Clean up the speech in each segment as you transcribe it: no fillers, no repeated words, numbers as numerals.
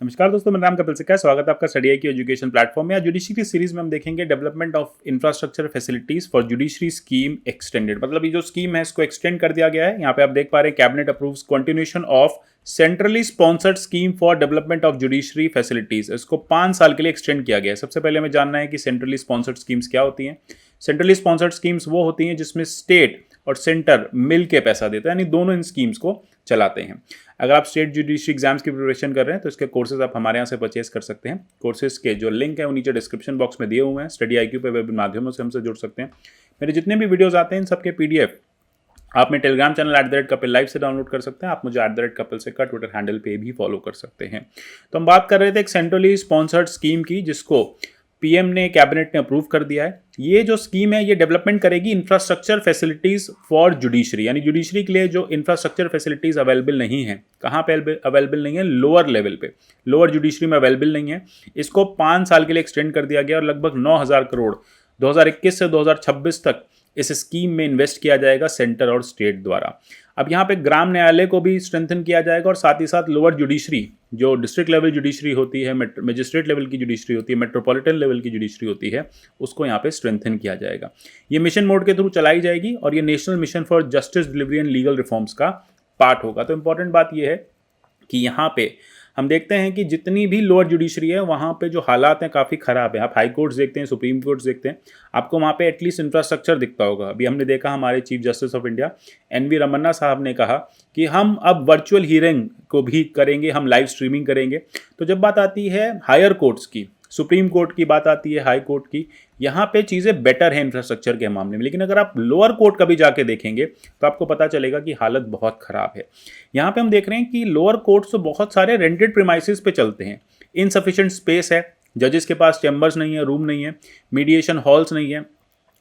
नमस्कार दोस्तों, मेरा नाम कपिल सिक्का है। स्वागत है आपका स्टडी आई की एजुकेशन प्लेटफॉर्म में। आज जुडिशरी सीरीज में हम देखेंगे development of infrastructure facilities for judiciary scheme extended. मतलब ये जो स्कीम है इसको एक्सटेंड कर दिया गया है। यहाँ पे आप देख पा रहे हैं cabinet approves continuation of centrally sponsored scheme for development of judiciary facilities. इसको 5 साल के लिए एक्सटेंड किया गया है। सबसे पहले हमें जानना है कि सेंट्रली स्पॉन्सर्ड स्कीम्स क्या होती हैं। सेंट्रली स्पॉन्सर्ड स्कीम्स वो होती हैं जिसमें स्टेट और सेंटर मिल के पैसा देता है, यानी दोनों इन स्कीम्स को चलाते हैं। अगर आप स्टेट जुडिशरी एग्जाम्स की प्रिपरेशन कर रहे हैं तो इसके कोर्सेज आप हमारे यहाँ से परचेज कर सकते हैं। कोर्सेज के जो लिंक है वो नीचे डिस्क्रिप्शन बॉक्स में दिए हुए हैं। स्टडी IQ पे वेब माध्यमों से हमसे जुड़ सकते हैं। मेरे जितने भी वीडियोस आते हैं इन सबके PDF आप मेरे टेलीग्राम चैनल @कपिल लाइव से डाउनलोड कर सकते हैं। आप मुझे @कपिल सिक्का ट्विटर हैंडल पे भी फॉलो कर सकते हैं। तो हम बात कर रहे थे एक सेंट्रली स्पॉन्सर्ड स्कीम की, जिसको PM ने, कैबिनेट ने अप्रूव कर दिया है। ये जो स्कीम है ये डेवलपमेंट करेगी इंफ्रास्ट्रक्चर फैसिलिटीज फॉर जुडिशरी, यानी जुडिशरी के लिए जो इंफ्रास्ट्रक्चर फैसिलिटीज अवेलेबल नहीं है। कहाँ पे अवेलेबल नहीं है? लोअर लेवल पे, लोअर जुडिशरी में अवेलेबल नहीं है। इसको 5 साल के लिए एक्सटेंड कर दिया गया और लगभग 9,000 करोड़ 2021 से 2026 तक इस स्कीम में इन्वेस्ट किया जाएगा सेंटर और स्टेट द्वारा। अब यहाँ पे ग्राम न्यायालय को भी स्ट्रेंथन किया जाएगा और साथ ही साथ लोअर जुडिशरी, जो डिस्ट्रिक्ट लेवल जुडिशरी होती है, मजिस्ट्रेट लेवल की जुडिशरी होती है, मेट्रोपॉलिटन लेवल की जुडिशरी होती है, उसको यहाँ पे स्ट्रेंथन किया जाएगा। ये मिशन मोड के थ्रू चलाई जाएगी और ये national mission for justice delivery and legal reforms का पार्ट होगा। तो इंपॉर्टेंट बात यह है कि यहाँ पे हम देखते हैं कि जितनी भी लोअर जुडिशरी है वहाँ पे जो हालात हैं काफ़ी ख़राब है। आप हाई कोर्ट्स देखते हैं, सुप्रीम कोर्ट्स देखते हैं, आपको वहाँ पे एटलीस्ट इंफ्रास्ट्रक्चर दिखता होगा। अभी हमने देखा हमारे chief justice of India NV Ramana साहब ने कहा कि हम अब वर्चुअल हियरिंग को भी करेंगे, हम लाइव स्ट्रीमिंग करेंगे। तो जब बात आती है हायर कोर्ट्स की, सुप्रीम कोर्ट की बात आती है, हाई कोर्ट की, यहाँ पे चीज़ें बेटर है इंफ्रास्ट्रक्चर के मामले में। लेकिन अगर आप लोअर कोर्ट कभी जाके देखेंगे तो आपको पता चलेगा कि हालत बहुत ख़राब है। यहाँ पे हम देख रहे हैं कि लोअर कोर्ट्स तो बहुत सारे रेंटेड प्रीमाइसेस पे चलते हैं। इनसफिशिएंट स्पेस है, जजेस के पास चैम्बर्स नहीं है, रूम नहीं है, मीडिएशन हॉल्स नहीं है।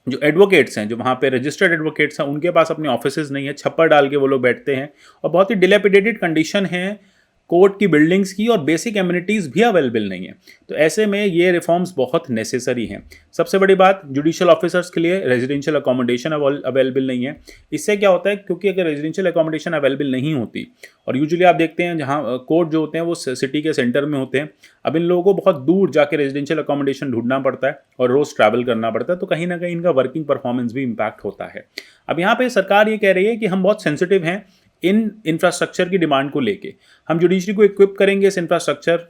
जो एडवोकेट्स हैं, जो वहाँ पे रजिस्टर्ड एडवोकेट्स हैं, उनके पास अपने ऑफिसेज नहीं है, छप्पर डाल के वो लोग बैठते हैं और बहुत ही डिलेपिडेटेड कंडीशन है कोर्ट की बिल्डिंग्स की और बेसिक एमिनिटीज़ भी अवेलेबल नहीं है। तो ऐसे में ये रिफॉर्म्स बहुत नेसेसरी हैं। सबसे बड़ी बात, जुडिशियल ऑफिसर्स के लिए रेजिडेंशियल अकोमोडेशन अवेलेबल नहीं है। इससे क्या होता है, क्योंकि अगर रेजिडेंशियल अकोमोडेशन अवेलेबल नहीं होती, और यूजुअली आप देखते हैं जहाँ कोर्ट जो होते हैं वो सिटी के सेंटर में होते हैं, अब इन लोगों को बहुत दूर जाके रेजिडेंशियल अकोमोडेशन ढूंढना पड़ता है और रोज़ ट्रैवल करना पड़ता है, तो कहीं ना कहीं इनका वर्किंग परफॉर्मेंस भी इम्पैक्ट होता है। अब यहाँ पे सरकार ये कह रही है कि हम बहुत सेंसिटिव हैं इन इंफ्रास्ट्रक्चर की डिमांड को लेके। हम जुडिशरी को इक्विप करेंगे इस इंफ्रास्ट्रक्चर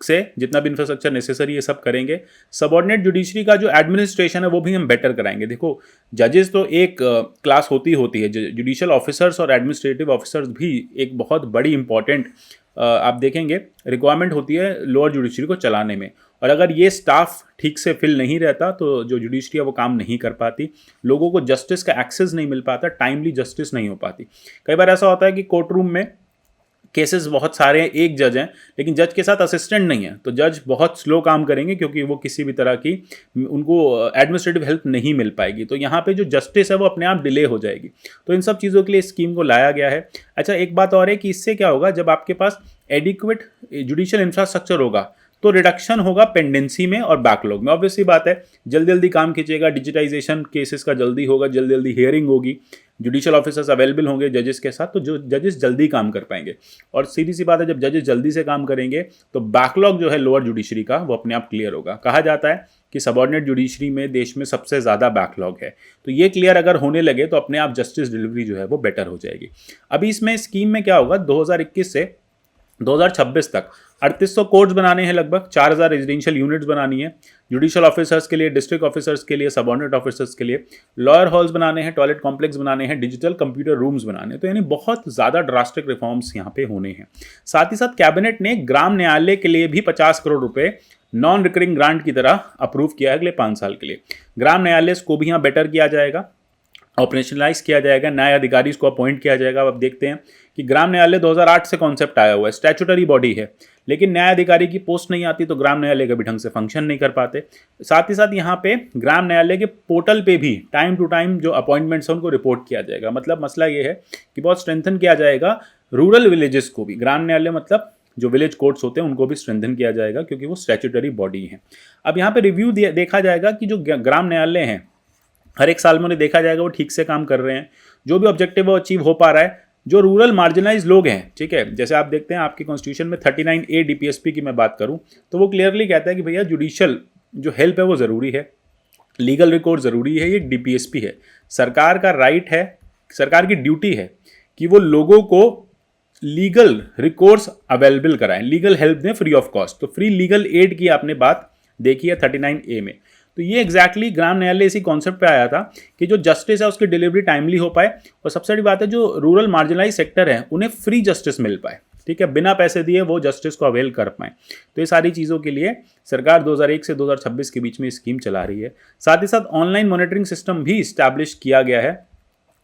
से, जितना भी इंफ्रास्ट्रक्चर नेसेसरी है सब करेंगे। सबऑर्डिनेट जुडिशरी का जो एडमिनिस्ट्रेशन है वो भी हम बेटर कराएंगे। देखो, जजेस तो एक क्लास होती है, जुडिशियल ऑफिसर्स और एडमिनिस्ट्रेटिव ऑफिसर्स भी एक बहुत बड़ी इंपॉर्टेंट आप देखेंगे रिक्वायरमेंट होती है लोअर जुडिशरी को चलाने में। और अगर ये स्टाफ ठीक से फिल नहीं रहता तो जो जुडिशरी है वो काम नहीं कर पाती, लोगों को जस्टिस का एक्सेस नहीं मिल पाता, टाइमली जस्टिस नहीं हो पाती। कई बार ऐसा होता है कि कोर्ट रूम में केसेस बहुत सारे हैं, एक जज हैं, लेकिन जज के साथ असिस्टेंट नहीं है, तो जज बहुत स्लो काम करेंगे क्योंकि वो किसी भी तरह की उनको एडमिनिस्ट्रेटिव हेल्प नहीं मिल पाएगी। तो यहाँ पे जो जस्टिस है वो अपने आप डिले हो जाएगी। तो इन सब चीज़ों के लिए स्कीम को लाया गया है। अच्छा, एक बात और है कि इससे क्या होगा, जब आपके पास एडिक्वेट जुडिशियल इंफ्रास्ट्रक्चर होगा तो रिडक्शन होगा पेंडेंसी में और बैकलॉग में। ऑब्वियसली बात है, जल्दी जल्दी काम खींचेगा, डिजिटाइजेशन केसेस का जल्दी होगा, जल्दी जल्दी हियरिंग होगी, जुडिशियल ऑफिसर्स अवेलेबल होंगे जजेस के साथ, तो जो जजेस जल्दी काम कर पाएंगे। और सीधी सी बात है, जब जजेस जल्दी से काम करेंगे तो बैकलॉग जो है लोअर जुडिशरी का वो अपने आप क्लियर होगा। कहा जाता है कि सबऑर्डिनेट जुडिशरी में देश में सबसे ज़्यादा बैकलॉग है, तो ये क्लियर अगर होने लगे तो अपने आप जस्टिस डिलीवरी जो है वो बेटर हो जाएगी। अभी इसमें स्कीम में क्या होगा, 2021 से 2026 तक 3800 कोर्ट्स बनाने हैं, लगभग 4000 रेजिडेंशियल यूनिट्स बनानी है जुडिशियल ऑफिसर्स के लिए, डिस्ट्रिक्ट ऑफिसर्स के लिए, सबऑर्डिनेट ऑफिसर्स के लिए, लॉयर हॉल्स बनाने हैं, टॉयलेट कॉम्प्लेक्स बनाने हैं, डिजिटल कंप्यूटर रूम्स बनाने हैं। तो यानी बहुत ज़्यादा ड्रास्टिक रिफॉर्म्स यहाँ पे होने हैं। साथ ही साथ कैबिनेट ने ग्राम न्यायालय के लिए भी 50 करोड़ रुपए नॉन रिकरिंग ग्रांट की तरह अप्रूव किया है अगले 5 साल के लिए। ग्राम न्यायालय को भी यहाँ बेटर किया जाएगा, ऑपरेशनलाइज किया जाएगा, न्याय अधिकारी को अपॉइंट किया जाएगा। अब देखते हैं कि ग्राम न्यायालय 2008 से कॉन्सेप्ट आया हुआ है, स्टैट्यूटरी बॉडी है, लेकिन न्याय अधिकारी की पोस्ट नहीं आती तो ग्राम न्यायालय कभी ढंग से फंक्शन नहीं कर पाते। साथ ही साथ यहाँ पे ग्राम न्यायालय के पोर्टल पे भी टाइम टू टाइम जो अपॉइंटमेंट्स हैं उनको रिपोर्ट किया जाएगा। मतलब मसला ये है कि बहुत स्ट्रेंथन किया जाएगा रूरल विलेजेस को भी। ग्राम न्यायालय मतलब जो विलेज कोर्ट्स होते हैं उनको भी स्ट्रेंथन किया जाएगा क्योंकि वो स्टैट्यूटरी बॉडी है। अब यहाँ पे रिव्यू देखा जाएगा कि जो ग्राम न्यायालय हैं हर एक साल में उन्हें देखा जाएगा वो ठीक से काम कर रहे हैं, जो भी ऑब्जेक्टिव वो अचीव हो पा रहा है, जो रूरल मार्जिनाइज लोग हैं, ठीक है, जैसे आप देखते हैं आपके कॉन्स्टिट्यूशन में 39A DPSP की मैं बात करूं तो वो क्लियरली कहता है कि भैया जुडिशियल जो हेल्प है वो ज़रूरी है, लीगल रिकॉर्ड ज़रूरी है, ये DPSP है। सरकार का राइट है, सरकार की ड्यूटी है कि वो लोगों को लीगल रिकोर्स अवेलेबल कराएं, लीगल हेल्प दें फ्री ऑफ कॉस्ट। तो फ्री लीगल एड की आपने बात देखी है 39A में। तो ये एग्जैक्टली ग्राम न्यायालय इसी कॉन्सेप्ट पे आया था कि जो जस्टिस है उसकी डिलीवरी टाइमली हो पाए, और सबसे बड़ी बात है जो रूरल मार्जिनलाइज सेक्टर है उन्हें फ्री जस्टिस मिल पाए, ठीक है, बिना पैसे दिए वो जस्टिस को अवेल कर पाएँ। तो ये सारी चीज़ों के लिए सरकार 2001 से 2026 के बीच में स्कीम चला रही है। साथ ही साथ ऑनलाइन मॉनिटरिंग सिस्टम भी इस्टेब्लिश किया गया है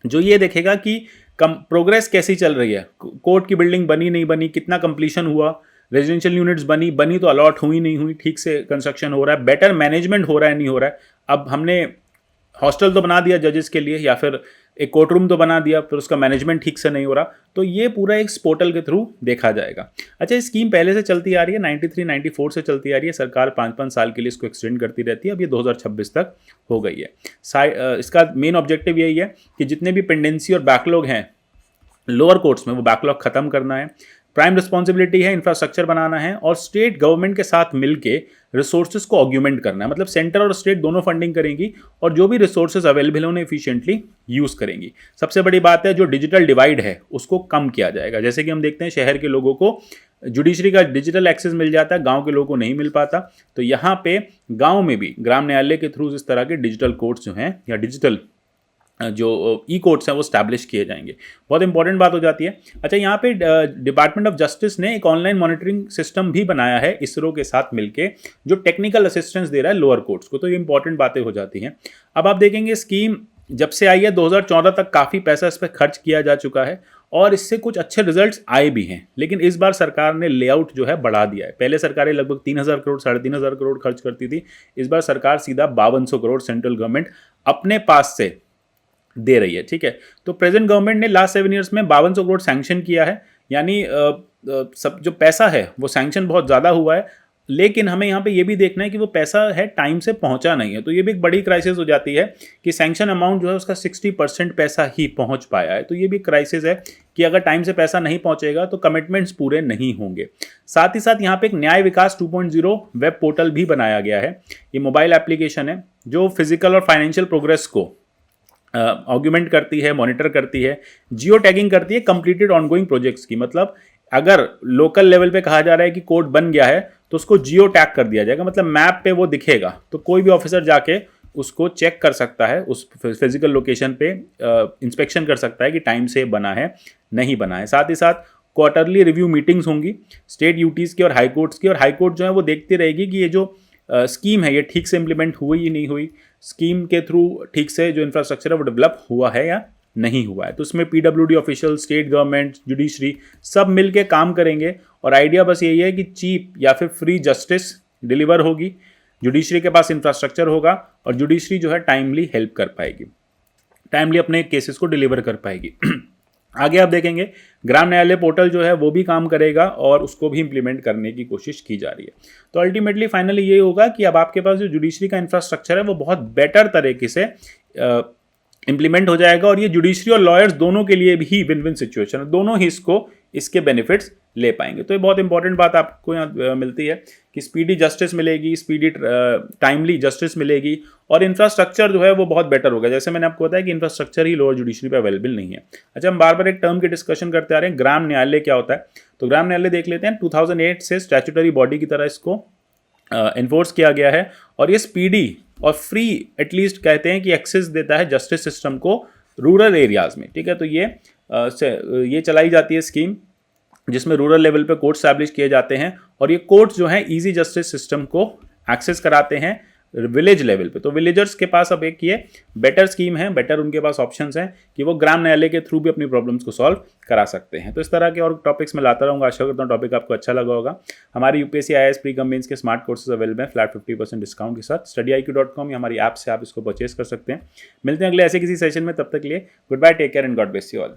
जो ये देखेगा कि प्रोग्रेस कैसी चल रही है, कोर्ट की बिल्डिंग बनी नहीं बनी, कितना कंप्लीशन हुआ, रेजिडेंशियल यूनिट्स बनी तो अलॉट हुई नहीं हुई, ठीक से कंस्ट्रक्शन हो रहा है, बेटर मैनेजमेंट हो रहा है नहीं हो रहा है। अब हमने हॉस्टल तो बना दिया जजेस के लिए या फिर एक कोर्ट रूम तो बना दिया, फिर उसका मैनेजमेंट ठीक से नहीं हो रहा, तो ये पूरा एक पोर्टल के थ्रू देखा जाएगा। अच्छा, ये स्कीम पहले से चलती आ रही है, 93-94 से चलती आ रही है, सरकार 5-5 साल के लिए इसको एक्सटेंड करती रहती है, अब ये 2026 तक हो गई है। इसका मेन ऑब्जेक्टिव यही है कि जितने भी पेंडेंसी और बैकलॉग हैं लोअर कोर्ट्स में वो बैकलॉग खत्म करना है। प्राइम रिस्पॉन्सिबिलिटी है इंफ्रास्ट्रक्चर बनाना है और स्टेट गवर्नमेंट के साथ मिलके रिसोर्सेज को ऑग्यूमेंट करना है, मतलब सेंटर और स्टेट दोनों फंडिंग करेंगी और जो भी रिसोर्सेज अवेलेबल है उन्हें एफिशिएंटली यूज़ करेंगी। सबसे बड़ी बात है जो डिजिटल डिवाइड है उसको कम किया जाएगा। जैसे कि हम देखते हैं शहर के लोगों को जुडिशरी का डिजिटल एक्सेस मिल जाता है, गांव के लोगों को नहीं मिल पाता, तो यहाँ पे गांव में भी ग्राम न्यायालय के थ्रू इस तरह के डिजिटल कोर्ट्स जो हैं या डिजिटल जो ई कोर्ट्स हैं वो स्टैब्लिश किए जाएंगे। बहुत इंपॉर्टेंट बात हो जाती है। अच्छा, यहाँ पे डिपार्टमेंट ऑफ जस्टिस ने एक ऑनलाइन मॉनिटरिंग सिस्टम भी बनाया है इसरो के साथ मिलके, जो टेक्निकल असिस्टेंस दे रहा है लोअर कोर्ट्स को, तो ये इंपॉर्टेंट बातें हो जाती हैं। अब आप देखेंगे स्कीम जब से आई है 2014 तक काफ़ी पैसा इस पर खर्च किया जा चुका है और इससे कुछ अच्छे रिजल्ट्स आए भी हैं, लेकिन इस बार सरकार ने लेआउट जो है बढ़ा दिया है। पहले सरकारें लगभग 3,000 करोड़ 3,500 करोड़ खर्च करती थी, इस बार सरकार सीधा 5200 करोड़ सेंट्रल गवर्नमेंट अपने पास से दे रही है, ठीक है। तो प्रेजेंट गवर्नमेंट ने लास्ट 7 ईयर्स में 5200 करोड़ सैंक्शन किया है, यानी सब जो पैसा है वो सैंक्शन बहुत ज़्यादा हुआ है, लेकिन हमें यहाँ पे ये भी देखना है कि वो पैसा है टाइम से पहुँचा नहीं है। तो ये भी एक बड़ी क्राइसिस हो जाती है कि सैंक्शन अमाउंट जो है उसका 60% पैसा ही पहुँच पाया है। तो ये भी क्राइसिस है कि अगर टाइम से पैसा नहीं पहुँचेगा तो कमिटमेंट्स पूरे नहीं होंगे। साथ ही साथ यहाँ पे एक न्याय विकास 2.0 वेब पोर्टल भी बनाया गया है। ये मोबाइल एप्लीकेशन है जो फिजिकल और फाइनेंशियल प्रोग्रेस को ऑग्यूमेंट करती है, मॉनिटर करती है, जियो टैगिंग करती है कंप्लीटेड ऑनगोइंग प्रोजेक्ट्स की। मतलब अगर लोकल लेवल पे कहा जा रहा है कि कोर्ट बन गया है तो उसको जियो टैग कर दिया जाएगा, मतलब मैप पे वो दिखेगा, तो कोई भी ऑफिसर जाके उसको चेक कर सकता है, उस फिजिकल लोकेशन पे इंस्पेक्शन कर सकता है कि टाइम से बना है नहीं बना है। साथ ही साथ क्वार्टरली रिव्यू मीटिंग्स होंगी स्टेट यूटीज़ की और हाई कोर्ट्स की, और हाई कोर्ट जो है वो देखती रहेगी कि ये जो स्कीम है ये ठीक से इम्प्लीमेंट हुई या नहीं हुई, स्कीम के थ्रू ठीक से जो इंफ्रास्ट्रक्चर है वो डेवलप हुआ है या नहीं हुआ है। तो उसमें PWD official, state government, judiciary सब मिल के काम करेंगे और आइडिया बस यही है कि चीप या फिर फ्री जस्टिस डिलीवर होगी, जुडिशरी के पास इंफ्रास्ट्रक्चर होगा और जुडिशरी जो है टाइमली हेल्प कर पाएगी, टाइमली अपने केसेस को डिलीवर कर पाएगी। आगे आप देखेंगे ग्राम न्यायालय पोर्टल जो है वो भी काम करेगा और उसको भी इंप्लीमेंट करने की कोशिश की जा रही है। तो अल्टीमेटली फाइनली ये होगा कि अब आपके पास जो जुडिशरी का इंफ्रास्ट्रक्चर है वो बहुत बेटर तरीके से इंप्लीमेंट हो जाएगा और ये जुडिशरी और लॉयर्स दोनों के लिए भी विन विन सिचुएशन है, दोनों ही इसके बेनिफिट्स ले पाएंगे। तो ये बहुत इंपॉर्टेंट बात आपको यहाँ मिलती है कि स्पीडी जस्टिस मिलेगी, स्पीडी टाइमली जस्टिस मिलेगी और इंफ्रास्ट्रक्चर जो है वो बहुत बेटर होगा। जैसे मैंने आपको बताया कि इंफ्रास्ट्रक्चर ही लोअर जुडिशरी पे अवेलेबल नहीं है। अच्छा, हम बार बार एक टर्म की डिस्कशन करते आ रहे हैं, ग्राम न्यायालय क्या होता है। तो ग्राम न्यायालय देख लेते हैं, 2008 से स्टैट्यूटरी बॉडी की तरह इसको इन्फोर्स किया गया है और ये स्पीडी और फ्री एटलीस्ट कहते हैं कि एक्सेस देता है जस्टिस सिस्टम को रूरल एरियाज में, ठीक है। तो ये चलाई जाती है स्कीम जिसमें रूरल लेवल पे कोर्ट स्टैब्लिश किए जाते हैं और ये कोर्ट्स जो हैं इजी जस्टिस सिस्टम को एक्सेस कराते हैं विलेज लेवल पे। तो विलेजर्स के पास अब एक ये बेटर स्कीम है, बेटर उनके पास ऑप्शंस हैं कि वो ग्राम न्यायालय के थ्रू भी अपनी प्रॉब्लम्स को सॉल्व करा सकते हैं। तो इस तरह के और टॉपिक्स में लाता रहूँगा। आशा करता हूँ टॉपिक आपको अच्छा लगा होगा। हमारी UPSC IAS pre cum mains के स्मार्ट कोर्सेज अवेलेबल हैं फ्लैट 50% डिस्काउंट के साथ। studiiq.com या हमारी ऐप से आप इसको परचेज कर सकते हैं। मिलते हैं अगले ऐसे किसी सेशन में, तब तक के लिए good bye, take care and God bless you all.